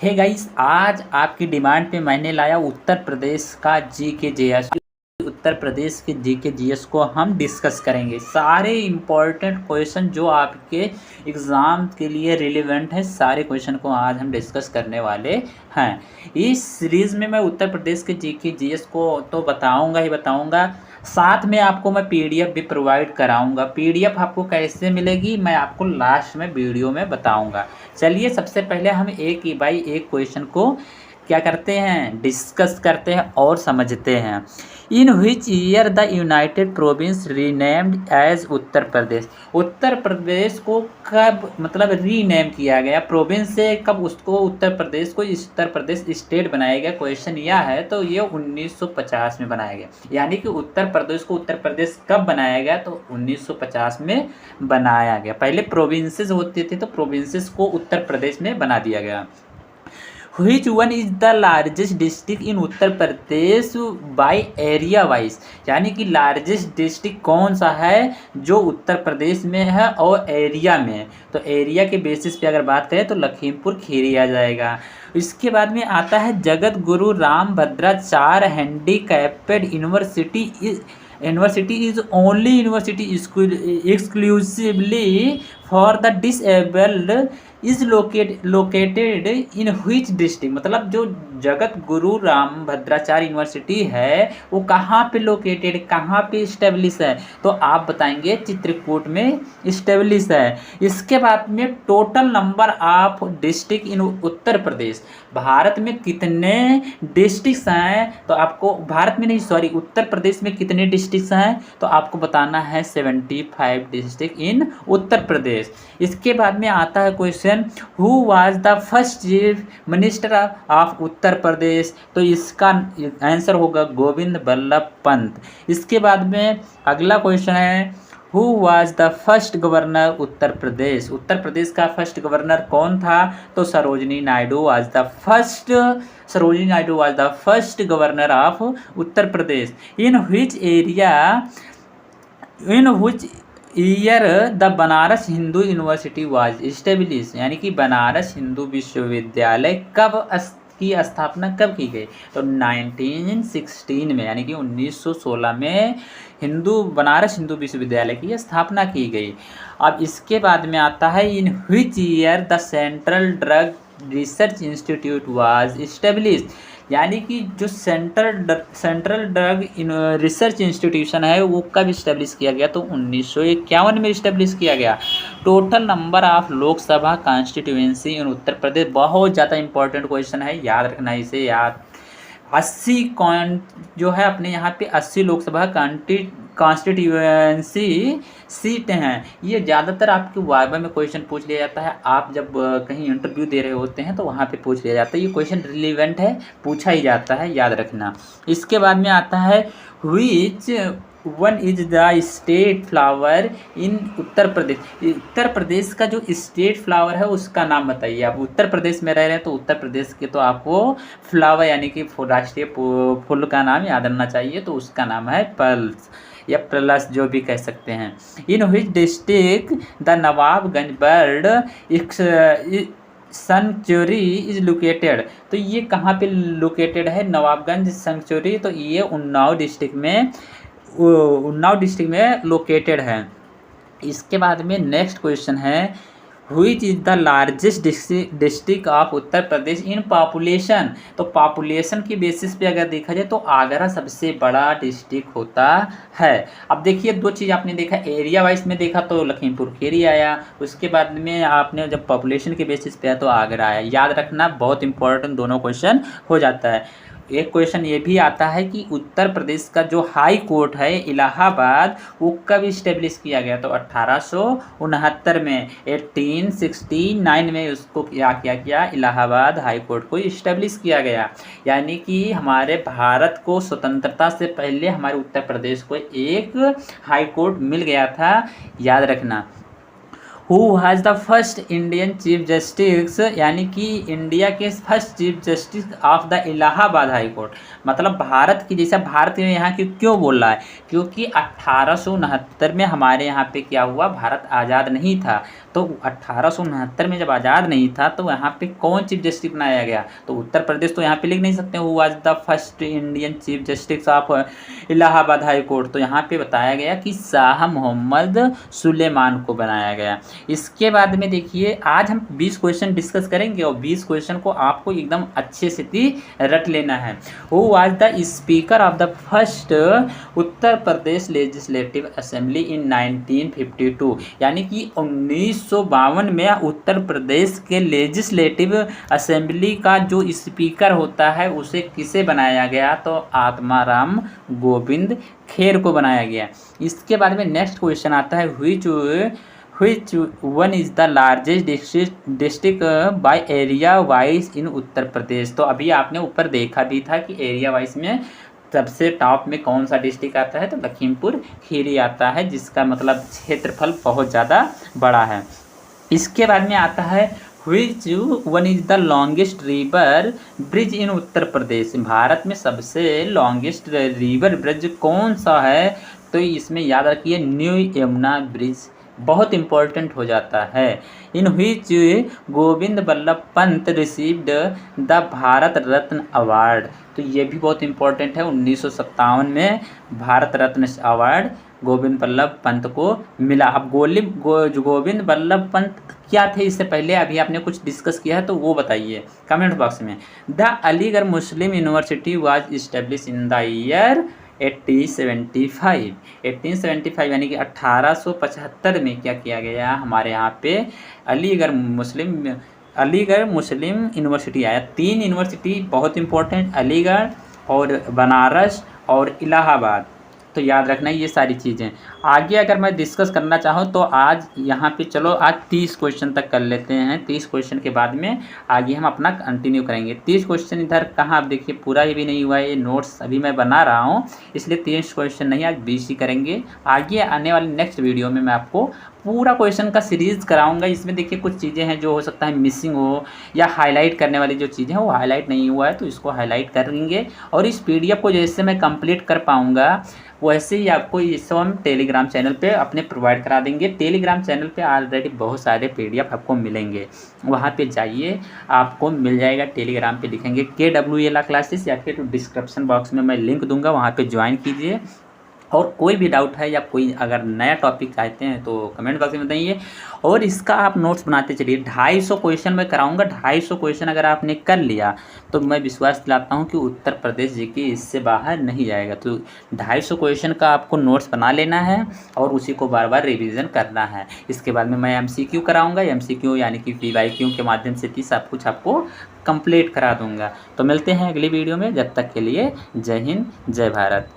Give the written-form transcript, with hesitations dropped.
Hey guys, आज आपकी demand पे मैंने लाया उत्तर प्रदेश का जीके जीएस। उत्तर प्रदेश के जीके जीएस को हम डिस्कस करेंगे। सारे इम्पोर्टेंट क्वेश्चन जो आपके एग्ज़ाम के लिए रिलेवेंट है, सारे क्वेश्चन को आज हम डिस्कस करने वाले हैं। इस सीरीज़ में मैं उत्तर प्रदेश के जीके जीएस को तो बताऊंगा ही बताऊंगा, साथ में आपको मैं पीडीएफ भी प्रोवाइड कराऊंगा। पीडीएफ आपको कैसे मिलेगी मैं आपको लास्ट में वीडियो में बताऊंगा। चलिए सबसे पहले हम एक ही बाई एक क्वेश्चन को क्या करते हैं, डिस्कस करते हैं और समझते हैं। In which year the United Province renamed as Uttar Pradesh. Uttar Pradesh को कब मतलब रीनेम किया गया, प्रोविंस से कब उसको उत्तर प्रदेश को उत्तर प्रदेश स्टेट बनाया गया। क्वेश्चन यह है तो ये 1950 में बनाया गया। यानी कि उत्तर प्रदेश को उत्तर प्रदेश कब बनाया गया, तो 1950 में बनाया गया। पहले प्रोविंसेस होते थे तो प्रोविंसेस को उत्तर प्रदेश में बना दिया गया। Which one is the largest district in Uttar Pradesh by area wise. यानी कि लार्जेस्ट डिस्ट्रिक्ट कौन सा है जो उत्तर प्रदेश में है और एरिया में। तो एरिया के बेसिस पे अगर बात करें तो लखीमपुर खीरी आ जाएगा। इसके बाद में आता है Jagat Guru Rambhadracharya handicapped university is only university exclusively for the disabled is located in which district. मतलब जो जगत गुरु रामभद्राचार्य यूनिवर्सिटी है वो कहाँ पे लोकेटेड, कहाँ पे इस्टेब्लिश है, तो आप बताएंगे चित्रकूट में इस्टेब्लिश है। इसके बाद में total number of district in Uttar Pradesh. Bharat में कितने डिस्ट्रिक्ट्स हैं, तो आपको भारत में नहीं सॉरी उत्तर प्रदेश में कितने डिस्ट्रिक्ट्स हैं तो आपको बताना है 75 डिस्ट्रिक्ट इन उत्तर प्रदेश। इसके बाद में आता है question who was the first chief minister of Uttar Pradesh. तो इसका आंसर होगा गोविंद बल्लभ पंत। इसके बाद में अगला क्वेश्चन है who was the first governor Uttar Pradesh. Uttar Pradesh का फर्स्ट गवर्नर कौन था, तो Sarojini Naidu was the first governor of Uttar Pradesh. In which year the Banaras Hindu university was establish. यानी कि बनारस हिंदू विश्वविद्यालय की स्थापना कब की गई, तो 1916 में, यानी कि 1916 में बनारस हिंदू विश्वविद्यालय की स्थापना की गई। अब इसके बाद में आता है in which year the central drug research institute was establish. यानी कि जो सेंट्रल ड्रग रिसर्च इंस्टीट्यूशन है वो कब इस्टेब्लिश किया गया, तो 1951 में इस्टेब्लिश किया गया। Total number of Lok Sabha constituency in Uttar Pradesh. बहुत ज़्यादा इंपॉर्टेंट क्वेश्चन है, याद रखना इसे। 80 जो है अपने यहाँ पे 80 लोकसभा कॉन्स्टिट्यूएंसी सीट हैं। ये ज़्यादातर आपके वाइवा में क्वेश्चन पूछ लिया जाता है। आप जब कहीं इंटरव्यू दे रहे होते हैं तो वहाँ पे पूछ लिया जाता है। ये क्वेश्चन रिलेवेंट है, पूछा ही जाता है, याद रखना। इसके बाद में आता है which one is the state flower in Uttar Pradesh. Uttar Pradesh का जो स्टेट फ्लावर है उसका नाम बताइए। आप उत्तर प्रदेश में रह रहे हैं तो उत्तर प्रदेश के तो आपको फ्लावर यानी कि राष्ट्रीय फूल का नाम याद रहना चाहिए, तो उसका नाम है पल्स या प्लस जो भी कह सकते हैं। In which district the Nawabganj bird sanctuary is located. तो ये कहाँ पे लोकेटेड है, नवाबगंज सेंचुरी, तो ये उन्नाव डिस्ट्रिक्ट में लोकेटेड है। इसके बाद में नेक्स्ट क्वेश्चन है which is the largest district of Uttar Pradesh in population. तो पॉपुलेशन की बेसिस पे अगर देखा जाए तो आगरा सबसे बड़ा डिस्ट्रिक्ट होता है। अब देखिए दो चीज़ आपने देखा, एरिया वाइज में देखा तो लखीमपुर खीरी आया, उसके बाद में आपने जब पॉपुलेशन के बेसिस पे आया तो आगरा आया। याद रखना, बहुत इंपॉर्टेंट दोनों क्वेश्चन हो जाता है। एक क्वेश्चन ये भी आता है कि उत्तर प्रदेश का जो हाई कोर्ट है इलाहाबाद वो कब इस्टेब्लिश किया गया, तो 1869 में, 1869 में उसको क्या किया गया, इलाहाबाद हाई कोर्ट को इस्टेब्लिश किया गया। यानी कि हमारे भारत को स्वतंत्रता से पहले हमारे उत्तर प्रदेश को एक हाई कोर्ट मिल गया था, याद रखना। Who has the first Indian chief justice, यानी कि इंडिया के first chief justice of the Allahabad high court. मतलब भारत की, जैसा भारत में यहाँ की क्यों बोल रहा है, क्योंकि 1869 में हमारे यहाँ पे क्या हुआ, भारत आज़ाद नहीं था। तो 1869 में जब आज़ाद नहीं था तो यहाँ पे कौन चीफ जस्टिस बनाया गया, तो उत्तर प्रदेश तो यहाँ पे लिख नहीं सकते who was the first Indian chief justice of Allahabad high court. तो यहाँ पे बताया गया कि शाह मोहम्मद सुलेमान को बनाया गया। इसके बाद में देखिए, आज हम 20 क्वेश्चन डिस्कस करेंगे और 20 क्वेश्चन को आपको एकदम अच्छे से रट लेना है। Who was the speaker of the first Uttar Pradesh legislative assembly in 1952, यानी कि 1952 में उत्तर प्रदेश के लेजिस्लेटिव असेंबली का जो स्पीकर होता है उसे किसे बनाया गया, तो आत्माराम गोविंद खेर को बनाया गया। इसके बाद में नेक्स्ट क्वेश्चन आता है, which one is the largest district by area wise in उत्तर प्रदेश। तो अभी आपने ऊपर देखा भी था कि एरिया वाइज में सबसे टॉप में कौन सा डिस्ट्रिक्ट आता है, तो लखीमपुर खीरी आता है, जिसका मतलब क्षेत्रफल बहुत ज़्यादा बड़ा है। इसके बाद में आता है which one is the longest river bridge in उत्तर प्रदेश। भारत में सबसे लॉन्गेस्ट रिवर ब्रिज कौन सा है, तो इसमें याद रखिए न्यू यमुना ब्रिज बहुत इम्पोर्टेंट हो जाता है। In which Govind Ballabh Pant received the Bharat Ratna award, तो ये भी बहुत इम्पोर्टेंट है। 1957 में भारत रत्न अवार्ड गोविंद बल्लभ पंत को मिला। अब गोविंद बल्लभ पंत क्या थे इससे पहले, अभी आपने कुछ डिस्कस किया है तो वो बताइए कमेंट बॉक्स में। The Aligarh Muslim university was establish in the year 1875 यानी कि 1875 में क्या किया गया, हमारे यहाँ पे अलीगढ़ मुस्लिम यूनिवर्सिटी आया। 3 यूनिवर्सिटी बहुत इंपॉर्टेंट, अलीगढ़ और बनारस और इलाहाबाद, तो याद रखना ये सारी चीज़ें। आगे अगर मैं डिस्कस करना चाहूँ तो आज यहाँ पे चलो आज 30 क्वेश्चन तक कर लेते हैं। 30 क्वेश्चन के बाद में आगे हम अपना कंटिन्यू करेंगे। 30 क्वेश्चन इधर कहाँ, आप देखिए पूरा ही भी नहीं हुआ है, ये नोट्स अभी मैं बना रहा हूँ, इसलिए 30 क्वेश्चन नहीं, आज 20 ही करेंगे। आगे आने वाले नेक्स्ट वीडियो में मैं आपको पूरा क्वेश्चन का सीरीज़ कराऊंगा। इसमें देखिए कुछ चीज़ें हैं जो हो सकता है मिसिंग हो, या हाईलाइट करने वाली जो चीज़ें हैं वो हाईलाइट नहीं हुआ है तो इसको हाईलाइट करेंगे। और इस PDF को जैसे मैं कंप्लीट कर पाऊँगा वैसे ही आपको ये सब हम टेलीग्राम चैनल पे अपने प्रोवाइड करा देंगे। टेलीग्राम चैनल पे ऑलरेडी बहुत सारे PDF आपको मिलेंगे, वहाँ पे जाइए आपको मिल जाएगा। टेलीग्राम पे लिखेंगे KWLA क्लासेस या फिर डिस्क्रिप्शन बॉक्स में मैं लिंक दूंगा, वहाँ पे ज्वाइन कीजिए। और कोई भी डाउट है या कोई अगर नया टॉपिक चाहते हैं तो कमेंट बॉक्स में बताइए। और इसका आप नोट्स बनाते चलिए। 250 क्वेश्चन मैं कराऊंगा। 250 क्वेश्चन अगर आपने कर लिया तो मैं विश्वास दिलाता हूं कि उत्तर प्रदेश जीके इससे बाहर नहीं जाएगा। तो 250 क्वेश्चन का आपको नोट्स बना लेना है और उसी को बार बार रिवीजन करना है। इसके बाद में मैं MCQ कराऊँगा। MCQ यानी कि PYQ के माध्यम से सब कुछ आपको कंप्लीट करा दूँगा। तो मिलते हैं अगली वीडियो में, जब तक के लिए जय हिंद जय भारत।